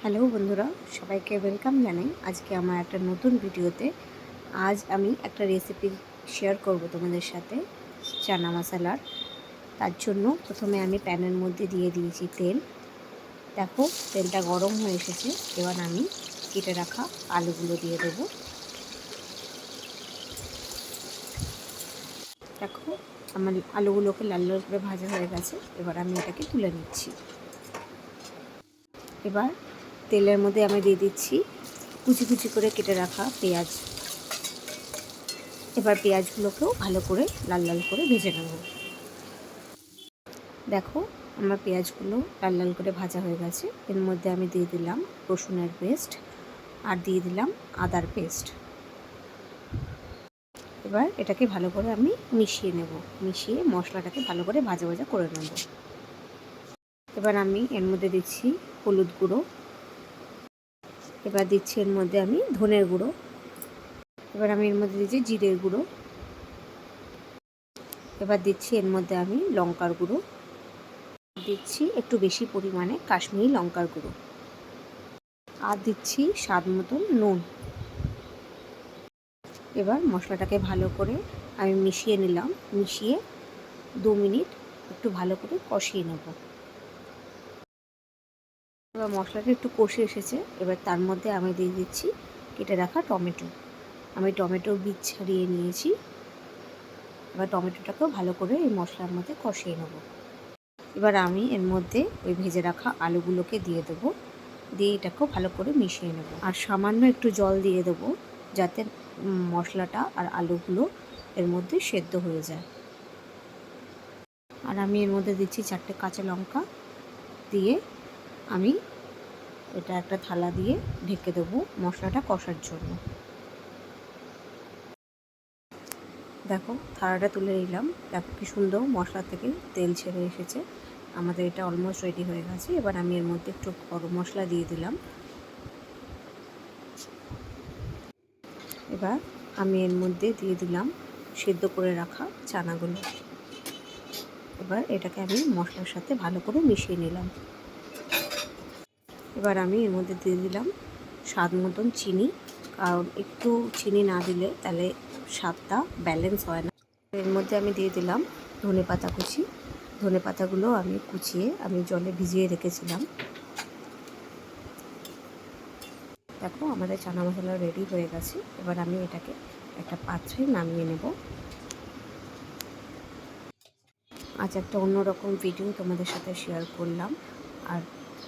Hello বন্ধুরা, সবাইকে welcome জানাই আজকে আমার একটা নতুন ভিডিওতে। আজ আমি একটা রেসিপি শেয়ার করব তোমাদের সাথে, চানা মশলার। তার জন্য প্রথমে আমি প্যানের মধ্যে দিয়ে দিয়েছি তেল। দেখো তেলটা গরম হয়ে এসেছে। এবার আমি কেটে রাখা আলুগুলো দিয়ে দেবো। দেখো আমার আলুগুলোকে লাল লাল করে ভাজা হয়ে গেছে। এবার আমি এটাকে তুলে নিচ্ছি। এবার তেলের মধ্যে আমি দিয়ে দিচ্ছি কুচি কুচি করে কেটে রাখা পেঁয়াজ। এবার পেঁয়াজগুলোকেও ভালো করে লাল লাল করে ভেজে নেব। দেখো আমার পেঁয়াজগুলো লাল লাল করে ভাজা হয়ে গেছে। এর মধ্যে আমি দিয়ে দিলাম রসুনের পেস্ট আর দিয়ে দিলাম আদার পেস্ট। এবার এটাকে ভালো করে আমি মিশিয়ে নেব। মিশিয়ে মশলাটাকে ভালো করে ভাজা ভাজা করে নেব। এবার আমি এর মধ্যে দিচ্ছি হলুদ গুঁড়ো। এবার দিচ্ছি এর মধ্যে আমি ধনের গুঁড়ো। এবার আমি এর মধ্যে দিচ্ছি জিরের গুঁড়ো। এবার দিচ্ছি এর মধ্যে আমি লঙ্কার গুঁড়ো। দিচ্ছি একটু বেশি পরিমাণে কাশ্মীরি লঙ্কার গুঁড়ো। আর দিচ্ছি স্বাদ মতন নুন। এবার মশলাটাকে ভালো করে আমি মিশিয়ে নিলাম। মিশিয়ে 2 মিনিট একটু ভালো করে কষিয়ে নেব। এবার মশলাটা একটু কষে এসেছে। এবার তার মধ্যে আমি দিয়ে দিচ্ছি কেটে রাখা টমেটো। আমি টমেটোর বীজ ছাড়িয়ে নিয়েছি। এবার টমেটোটাকেও ভালো করে এই মশলার মধ্যে কষিয়ে নেব। এবার আমি এর মধ্যে ওই ভেজে রাখা আলুগুলোকে দিয়ে দেবো। দিয়ে এটাকেও ভালো করে মিশিয়ে নেব। আর সামান্য একটু জল দিয়ে দেবো যাতে মশলাটা আর আলুগুলো এর মধ্যে সেদ্ধ হয়ে যায়। আর আমি এর মধ্যে দিচ্ছি 4টে কাঁচা লঙ্কা। দিয়ে আমি এটা একটা থালা দিয়ে ঢেকে দেবো মশলাটা কষার জন্য। দেখো থালাটা তুলে নিলাম। দেখো কি সুন্দর মশলা থেকে তেল ছেড়ে এসেছে। আমাদের এটা অলমোস্ট রেডি হয়ে গেছে। এবার আমি এর মধ্যে একটু গরম মশলা দিয়ে দিলাম। এবার আমি এর মধ্যে দিয়ে দিলাম সেদ্ধ করে রাখা চানাগুলো। এবার এটাকে আমি মশলার সাথে ভালো করে মিশিয়ে নিলাম। এবার আমি এর মধ্যে দিয়ে দিলাম স্বাদ মতন চিনি, কারণ একটু চিনি না দিলে তাহলে স্বাদটা ব্যালেন্স হয় না। এর মধ্যে আমি দিয়ে দিলাম ধনেপাতা কুচি। ধনেপাতাগুলো আমি কুচিয়ে আমি জলে ভিজিয়ে রেখেছিলাম। দেখো আমাদের চানা মশলা রেডি হয়ে গেছে। এবার আমি এটাকে একটা পাত্রে নামিয়ে নেব। আজ একটা অন্যরকম ভিডিও তোমাদের সাথে শেয়ার করলাম। আর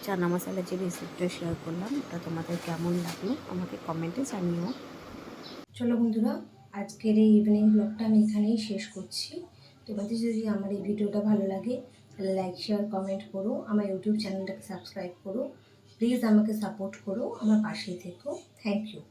চানা মশলা যে রেসিপিটা শেয়ার করলাম ওটা তোমাদের কেমন লাগলো আমাকে কমেন্টে জানিও। চলো বন্ধুরা, আজকের এই ইভিনিং ব্লগটা আমি এখানেই শেষ করছি। তোমাদের যদি আমার এই ভিডিওটা ভালো লাগে তাহলে লাইক শেয়ার কমেন্ট করো, আমার ইউটিউব চ্যানেলটাকে সাবস্ক্রাইব করো, প্লিজ আমাকে সাপোর্ট করো, আমার পাশেই থেকো। Thank you.